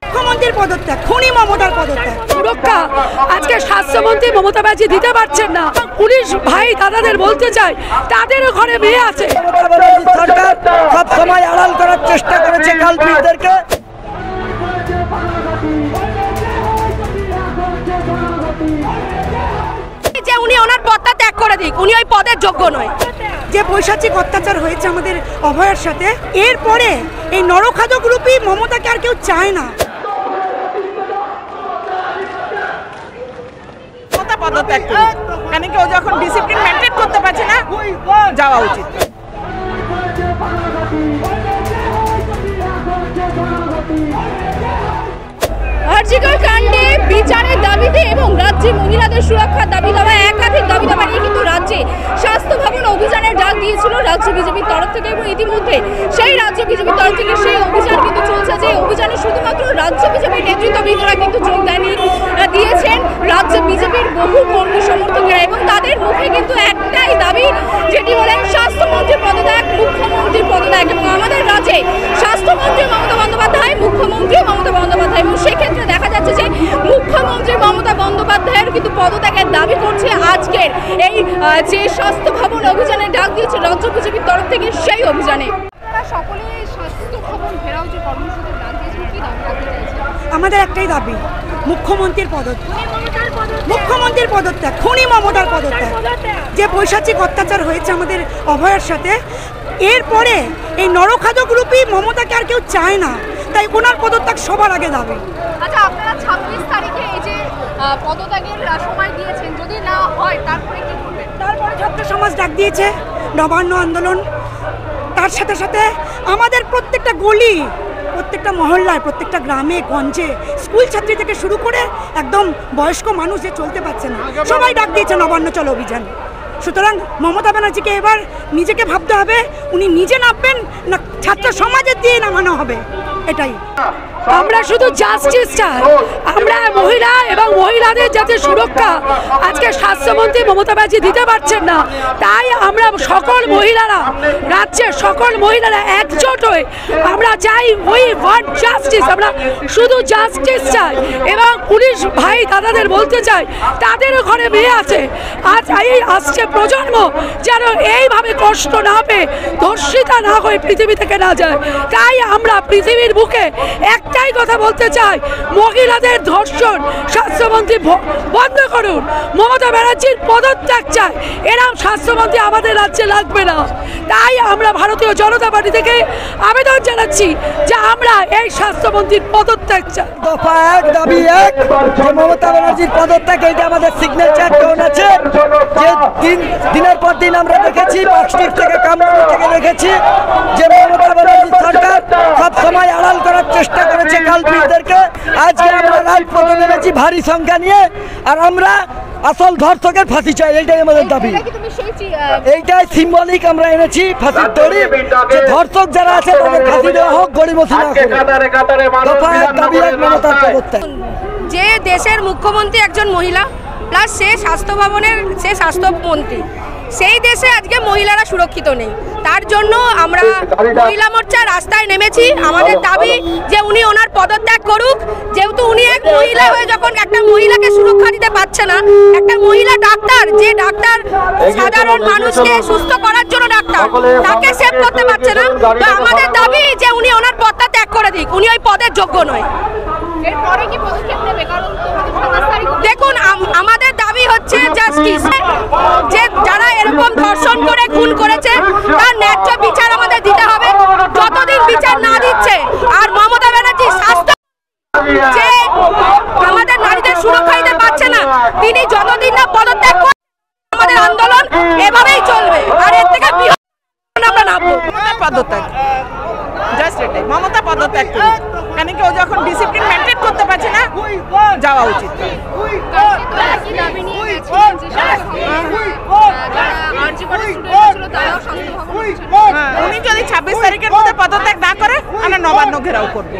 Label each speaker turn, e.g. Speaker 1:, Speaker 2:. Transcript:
Speaker 1: মুখ্যমন্ত্রীর পদত্যাগ, খুনি মমতার পদত্যাগ, সুরক্ষা আজকে স্বাস্থ্যমন্ত্রী মমতা ব্যানার্জি দিতে পারছেন না। পুলিশ ভাই দাদাদের বলতে চাই, তাদেরও ঘরে মেয়ে আছে।
Speaker 2: সরকার সব সময় আড়াল করার চেষ্টা করেছে কালপিটদেরকে।
Speaker 1: যে উনি ওনার পদটা ত্যাগ করে দিক, উনি ওই পদের যোগ্য নয়। যে পৈশাচিক অত্যাচার হয়েছে আমাদের অভয়ার সাথে, এরপরে এই নরখাদক রূপী মমতাকে আর কেউ চায় না।
Speaker 3: পদত্যাগ করুক, কেন কি ও যখন ডিসিপ্লিন মেনটেন করতে পারছে না, যাওয়া উচিত।
Speaker 4: আরজিকর কাণ্ডে বিচারের দাবিতে এবং রাজ্যে মহিলাদের সুরক্ষার দাবি দেওয়া একাধিক দাবি দাবা নিয়ে কিন্তু রাজ্যে স্বাস্থ্য ভবন অভিযানের ডাক দিয়েছিল রাজ্য বিজেপির তরফ থেকে, এবং ইতিমধ্যে সেই রাজ্য বিজেপির তরফ থেকে সেই অভিযান কিন্তু চলছে। যে অভিযানে শুধুমাত্র রাজ্য বিজেপির নেতৃত্ববৃন্দরা কিন্তু যোগদান দিয়েছেন, রাজ্য বিজেপির বহু কর্মী সমর্থকেরা, এবং তাদের মুখে কিন্তু একটাই দাবি, যেটি হলেন স্বাস্থ্যমন্ত্রীর পদত্যাগ, মুখ্যমন্ত্রীর পদত্যাগ। এবং আমাদের রাজ্যে স্বাস্থ্যমন্ত্রী মমতা বন্দ্যোপাধ্যায়, মুখ্যমন্ত্রী মমতা বন্দ্যোপাধ্যায়, এবং সেক্ষেত্রে দেখা যাচ্ছে যে মুখ্যমন্ত্রী মমতা বন্দ্যোপাধ্যায়ের কিন্তু পদত্যাগের দাবি করছে আজকের এই যে স্বাস্থ্য ভবন অভিযানের ডাক দিয়েছে রাজ্য বিজেপির তরফ থেকে, সেই অভিযানে সকলেই স্বাস্থ্য ভবন ঘেরাও যে কর্মসূচির ডাক দিয়েছেন, কি দাবি করতে চাইছেন?
Speaker 1: আমাদের একটাই দাবি, মুখ্যমন্ত্রীর পদত্যাগ, মুখ্যমন্ত্রীর পদত্যাগ, খুনি মমতার পদত্যাগ। যে পৈশাচিক অত্যাচার হয়েছে আমাদের অভয়ার সাথে, এরপরে এই নরখাদক রূপী মমতাকে আর কেউ চায় না, তাই ওনার পদত্যাগ সবার আগে দাবি।
Speaker 4: আচ্ছা, আপনারা 26 তারিখে এই যে পদত্যাগের সময় দিয়েছেন, যদি না হয় তারপরে কি করবেন?
Speaker 1: তারপরে ছাত্র সমাজ ডাক দিয়েছে নবান্ন আন্দোলন, তার সাথে সাথে আমাদের প্রত্যেকটা গলি, প্রত্যেকটা মহল্লায়, প্রত্যেকটা গ্রামে গঞ্জে, স্কুল ছাত্রী থেকে শুরু করে একদম বয়স্ক মানুষ যে চলতে পারছে না, সবাই ডাক দিয়েছে নবান্ন চলো অভিযান। সুতরাং মমতা ব্যানার্জিকে এবার নিজেকে ভাবতে হবে, উনি নিজে নামবেন না ছাত্র সমাজের দিয়ে নামানো হবে, এটাই। আমরা শুধু জাস্টিস চাই, আমরা মহিলা এবং মহিলাদের যাতে সুরক্ষা আজকে স্বাস্থ্যমন্ত্রী মমতা ব্যানার্জি দিতে পারছেন না, তাই আমরা সকল মহিলারা, রাজ্যের সকল মহিলারা একজোট হয়ে আমরা চাই, উই ওয়ান্ট জাস্টিস, আমরা শুধু জাস্টিস চাই। এবং পুলিশ ভাই দাদাদের বলতে চাই, তাদেরও ঘরে মেয়ে আছে। আজ এই আসছে প্রজন্ম যেন এইভাবে কষ্ট না পেয়ে, ধর্ষিতা না হয়ে পৃথিবী থেকে না যায়। তাই আমরা পৃথিবীর বুকে একটাই কথা বলতে চাই, মহিলাদের ধর্ষণ স্বাস্থ্যমন্ত্রী বন্ধ করুন, মমতা ব্যানার্জির পদত্যাগ চাই। এরকম স্বাস্থ্যমন্ত্রী আমাদের রাজ্যে লাগবে না। তাই আমরা ভারতীয় জনতা পার্টি থেকে আবেদন জানাচ্ছি যে আমরা এই স্বাস্থ্যমন্ত্রীর পদত্যাগ চাই।
Speaker 2: দফা এক, দাবি এক, যে মমতা ব্যানার্জির পদত্যাগ, এইটা আমাদের সিগনেচার টোন আছে। যে দিনের পর দিন আমরা দেখেছি, পার্কস্ট্রিট থেকে কামরুল থেকে দেখেছি যে মমতা ব্যানার্জির সরকার সব সময় আড়াল করার চেষ্টা করেছে কালপিটদেরকে। আজকে আমরা রাজপথে নেমেছি ভারী সংখ্যা নিয়ে, আর আমরা আসল ধর্ষকের ফাঁসি চাই, এইটাই আমাদের দাবি। এইটাই সিম্বলিক আমরা এনেছি ফাঁসির দড়ি, যে ধর্ষক যারা আছে তাদের ফাঁসি দেওয়া হোক, গড়িমসি না করে। দফা এক, দাবি এক, মমতার পদত্যাগ।
Speaker 4: যে দেশের মুখ্যমন্ত্রী একজন মহিলা, প্লাস সে স্বাস্থ্য ভবনের সে স্বাস্থ্যমন্ত্রী, সেই দেশে আজকে মহিলারা সুরক্ষিত নেই। তার জন্য আমরা মহিলা মোর্চা রাস্তায় নেমেছি। আমাদের দাবি যে উনি ওনার পদত্যাগ করুক, যেহেতু উনি এক মহিলা হয়ে যখন একটা মহিলাকে সুরক্ষা দিতে পারছে না, একটা মহিলা ডাক্তার, যে ডাক্তার সাধারণ মানুষকে সুস্থ করার জন্য ডাক্তার, তাকে সেভ করতে পারছে না। তো আমাদের দাবি যে উনি ওনার পদটা ত্যাগ করে দিক, উনি ওই পদের যোগ্য নয়। এরপরে কি পদক্ষেপ নেবে? কারণ দেখুন, আমাদের দাবি হচ্ছে জাস্টিস, যে যারা এরকম ধর্ষণ করে খুন করেছে তার ন্যায্য বিচার আমাদের দিতে হবে। যতদিন বিচার না দিচ্ছে, আর মমতা ব্যানার্জি স্বাস্থ্য যে আমাদের নারীদের সুরক্ষা দিতে পারছে না, তিনি যতদিন না পদত্যাগ করবেন, আমাদের আন্দোলন এভাবেই চলবে। আর এর থেকে আমরা নামবো।
Speaker 3: পদত্যাগ, জাস্ট এটাই, মমতা পদত্যাগ করুক, কেন কি ও যখন ডিসিপ্লিন মেনটেন করতে পারছে না, যাওয়া উচিত। উনি যদি 26 তারিখের মধ্যে পদত্যাগ না করে, আমরা নবান্ন ঘেরাও করবো।